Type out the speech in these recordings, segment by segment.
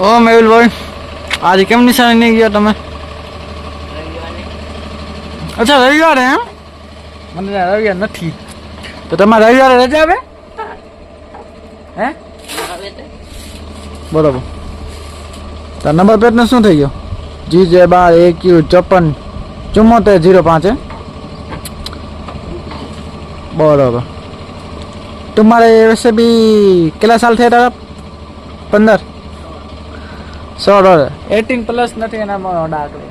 ઓ મેહુલભાઈ, આજે કેમ નિશાળે નહીં ગયા તમે? અચ્છા રવિવારે એમ? મને રવિવાર નથી. તો તમારે રવિવારે રજા આવે? હે બરોબર. તો નંબર પ્લેટ ને શું થઈ ગયો? GJ12AQ547405 है बराबर. तुम्हारे वैसे भी कितना साल थे तारा? 15 16 18 પ્લસ નથી એના દાખલો.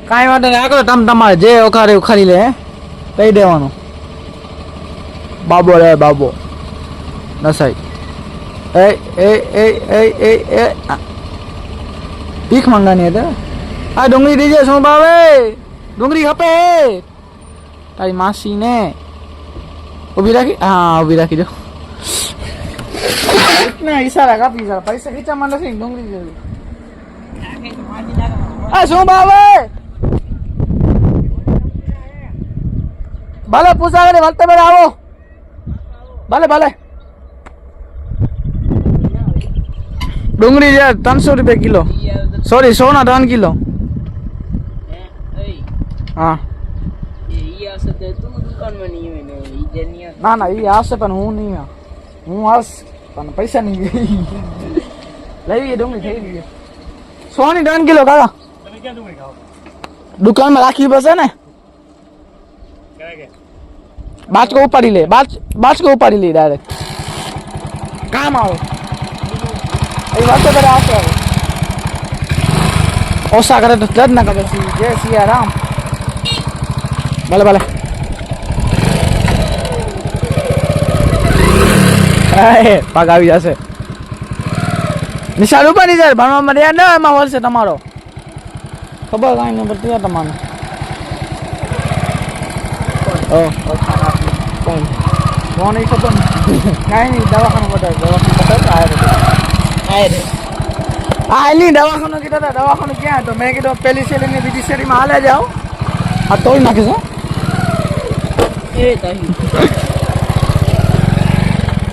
કાંઈ વાંધો નહીં, આગળ તમે તમારે જે ઓખારે ઉખાડી લે કહી દેવાનું. બાબો રે બાબો નસાઈ એ એ એ એ એ એ ભીખ માંગવાની હતી. આ ડુંગળી દીજે શું ભાવે? ડુંગળી ખપે તારી માસી ને ઉભી રાખી. હા ઉભી રાખી દો. ઈશારા કાપી ઈશારા પૈસા ખીચામાં નથી. ડુંગળી જેવી આ શું ભાવે? ભલે પૂછા કરે વખતે બેડા આવો. ભલે ભલે. ડુંગળી છે 300 રૂપિયા કિલો. સોરી 100 ના 3 કિલો. હા ના ના એ આવશે પણ હું નહીં. હું આવશ પણ પૈસા નહીં લઈ ડુંગળી થઈ ગઈ 100 ની 3 કિલો. કાકા દુકાનમાં રાખવી પડશે ને. બાચકો ઉપાડી લે. બાચકો ઉપાડી લે ડાયરેક્ટ કામ આવે. એ વાત કરે આવશે. હવે ઓછા કરે તો જ ના કરે. જય સિયા રામ. ભલે ભલે. પાક આવી જશે. નિશાળ ઉપાડી જાય ભણવા માટે યાર ના એમાં વળશે તમારો. ખબર કાંઈ નહીં પડતી તમારે. કોણ એ ખબર કાંઈ નહીં. દવાખાનું બતાવે. દવાખાનું દવાખાનું કીધા હતા. દવાખાનું ક્યાં હતો? મેં કીધું પેલી શેરી ને બીજી શેરીમાં હાલે જાઓ. આ તોડી નાખે છે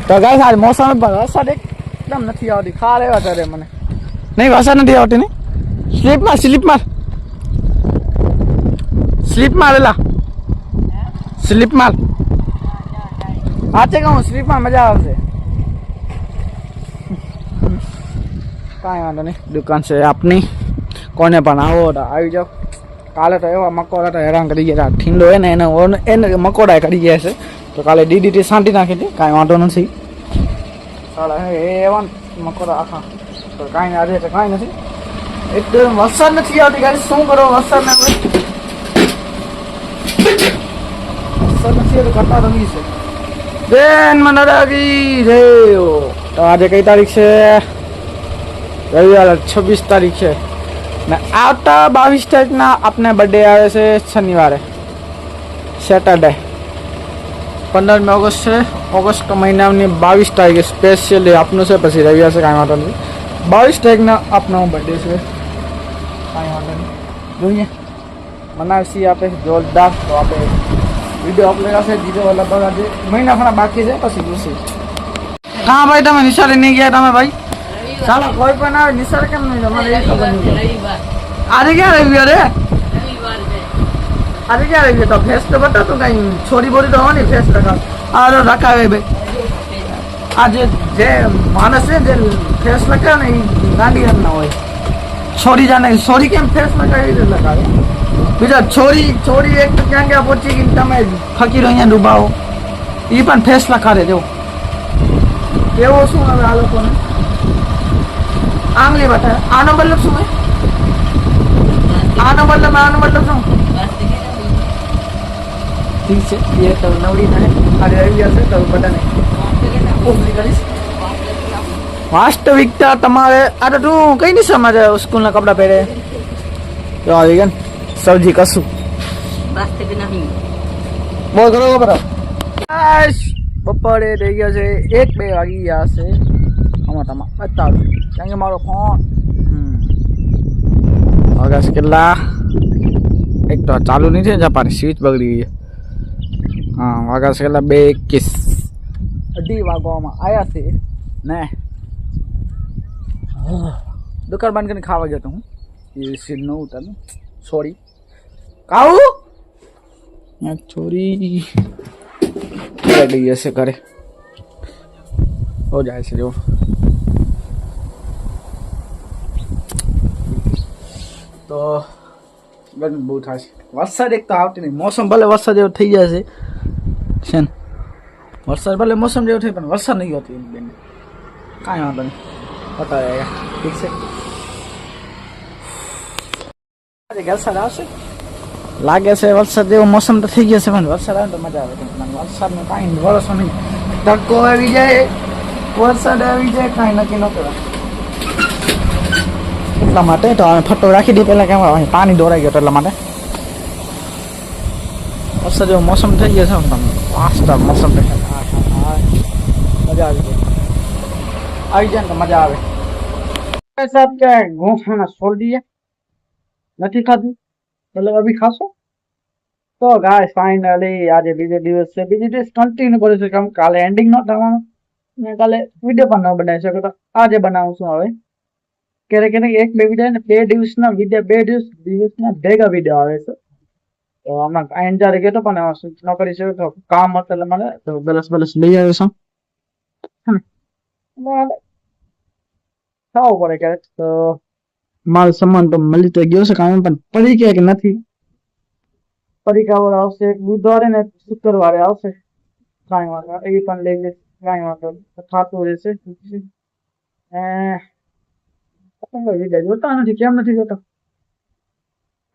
તો ગાય સારી મોસમ પર વરસાદ એકદમ નથી આવતી. ખાર એવા કરે મને નહીં. વરસાદ નથી આવતી ને. સ્લીપ માર એલા સ્લીપ માર. સાચે કહું સ્લીપમાં મજા આવશે. કાંઈ વાંધો નહીં. દુકાન છે આપની. કોને પણ આવો તો આવી જાઓ. કાલે તો એવા મકોડા તો હેરાન કરી ગયા. ઠીંડો હે ને એને મકોડા કરી ગયા છે. તો કાલે DDT સાંટી નાખી હતી. કાંઈ વાંધો નથી. સાડા હે એવા મકોડા આખા. તો કાંઈ આજે તો કાંઈ નથી. એકદમ વરસાદ નથી આવતી. ગાડી શું કરો? વરસાદ ને વરસાદ નથી આવતો. કરતા રમી છે બેન મને લાગી રહ્યો. તો આજે કઈ તારીખ છે? રવિવાર 26 તારીખ છે ને આવતા 22 તારીખના આપને બર્થડે આવે છે. શનિવારે સેટરડે 15મી ઓગસ્ટ છે. ઓગસ્ટ મહિનાની 22 તારીખે સ્પેશિયલી આપનું છે. પછી રવિવાર છે. કાંઈ વાંધો નથી. 22 તારીખના આપનો બર્થડે છે. કાંઈ વાંધો નહીં. જોઈએ મનાવશી આપે જોરદાર. તો આપણે વિડીયો અપલોડ હશે. બીજો લગભગ આજે મહિના ખરા બાકી છે. પછી જોશે. હા ભાઈ તમે નિશાળે નહીં ગયા તમે ભાઈ? ચાલો કોઈ પણ આવે. નિશાળ કેમ નહીં? તમારે એ ખબર નહીં. આજે ક્યાં રવિવાર હે? આજે ક્યાં રવિવાર? તો ફેસ તો બતાવતું કઈ છોરી બોરી તો હોવાની ફેસ રખાવ. આ રખાવે ભાઈ. આજે જે માણસ છે જે ફેસ લખાવે ને એ ગાંડી ના હોય. છોરી જાણે છોરી કેમ ફેસ લખાવી રીતે લખાવે. બીજા છોરી એક તો ક્યાં ક્યાં પહોંચી ગઈ. તમે ફકીરો અહીંયા ડૂબાવો. એ પણ ફેસ લખાડે. જો કેવો શું હવે આ લોકોને આંગળી બતાવે. આનો મતલબ શું હોય? આનો મતલબ શું? ઠીક છે એ તો નવડી થાય. આજે રવિવાર છે તો બધાને કરીશ. વાસ્તવિકતા તમારે આ તો તું કઈ નહીં સમજે. સ્કૂલના કપડાં પહેરે તો આવી ગયા સબ્જી કશું બોલ કરો બરાબર. બપોરે થઈ ગયા છે 1-2 વાગી ગયા છે. આમાં તમારે બતાવું કારણ કે મારો ફોન વાગ્યા કેટલા એક તો ચાલુ નહીં છે. જાપાની સ્વિચ બગડી ગઈ. હા વાગ્યા છે કેટલા 2:21 અઢી વાગવામાં આવ્યા છે ને. દુકાન બંધ કરીને ખાવા ગયો તો હું એ સીન ન ઉતાર સોરી કાવું ચોરી ગઈ હશે ઘરે હો જાય છે જો તો ગરમી બહુ થાય છે વરસાદ એક તો આવતી નહીં મોસમ ભલે વરસાદ જેવો થઈ જાય છે ને વરસાદ ભલે મોસમ જેવો થઈ પણ વરસાદ નહીં હોતી બેન કાંઈ વાંધો નહીં બતાવે ઠીક છે વરસાદ આવશે લાગે છે વરસાદ જેવો મોસમ તો થઈ ગયો છે પણ વરસાદ આવે તો મજા આવે વરસાદનું કાંઈ ભરોસો નહીં તડકો આવી જાય વરસાદ આવી જાય કાંઈ નક્કી ન કહેવાય એટલા માટે તો અમે ફટો રાખી દઈએ પહેલાં કેમ પાણી દોરાઈ ગયો એટલા માટે વરસાદ જેવો મોસમ થઈ ગયો છે પાસ્તા મોસમ મજા આવી જાય ને તો મજા આવે સાહેબ क्या घूम खाना छोड़ दिया નથી ખાધું मतलब अभी खाशो तो गाइस फाइनली આજે બીજો દિવસ છે બીજો દિવસ કન્ટિન્યુ કરું છું કેમ કાલે એન્ડિંગ ન થવાનું ને કાલે વિડીયો પણ ન બનાવી શકો તો આજે બનાવું છું હવે ક્યારેક ક્યારેક એક બે વિડીયો ને બે દિવસના વિડીયો બે દિવસના ભેગા વિડીયો આવે છે તો આમાં એન્જોય ગયો તો પણ ન કરી શકો તો કામ હતું એટલે મને તો બલસ લઈ આવ્યો છું ખાવું પડે ક્યારેક તો માલ સામાન તો મળી તો ગયો છે કામ પણ પડી ગયા કે નથી પરીક્ષા વાળા આવશે બુધવારે ને શુક્રવારે આવશે કાંઈ વાંધો એ પણ લઈ લઈશ કાંઈ વાંધો થતું રહેશે વિડીયો જોતા નથી કેમ નથી જોતા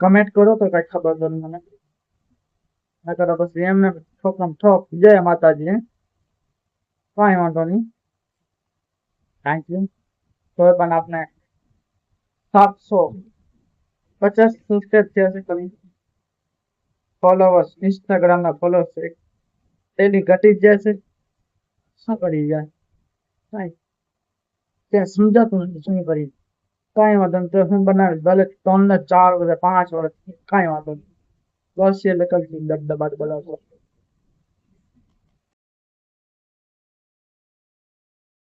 કમેન્ટ કરો તો કઈ ખબર તો મને નકર પછી એમને ઠોકમ ઠોક જય માતાજી કાંઈ વાંધો નહીં થેન્ક યુ તો પણ આપણે 750 સબસ્ક્રાઇબ થયા છે તમે ફોલોવર્સ ઇન્સ્ટાગ્રામ ના ફોલોવર્સ ડેલી ઘટી જ જાય છે શું કરી જાય કાંઈ ત્યાં સમજાતું નથી શું કરી કાંઈ વાંધો નહીં તો હું બનાવીશ ભલે 3 ને 4 વર્ષ 5 વર્ષ કાંઈ વાંધો નહીં બસ એટલે કલથી દબદબાટ બોલાવશો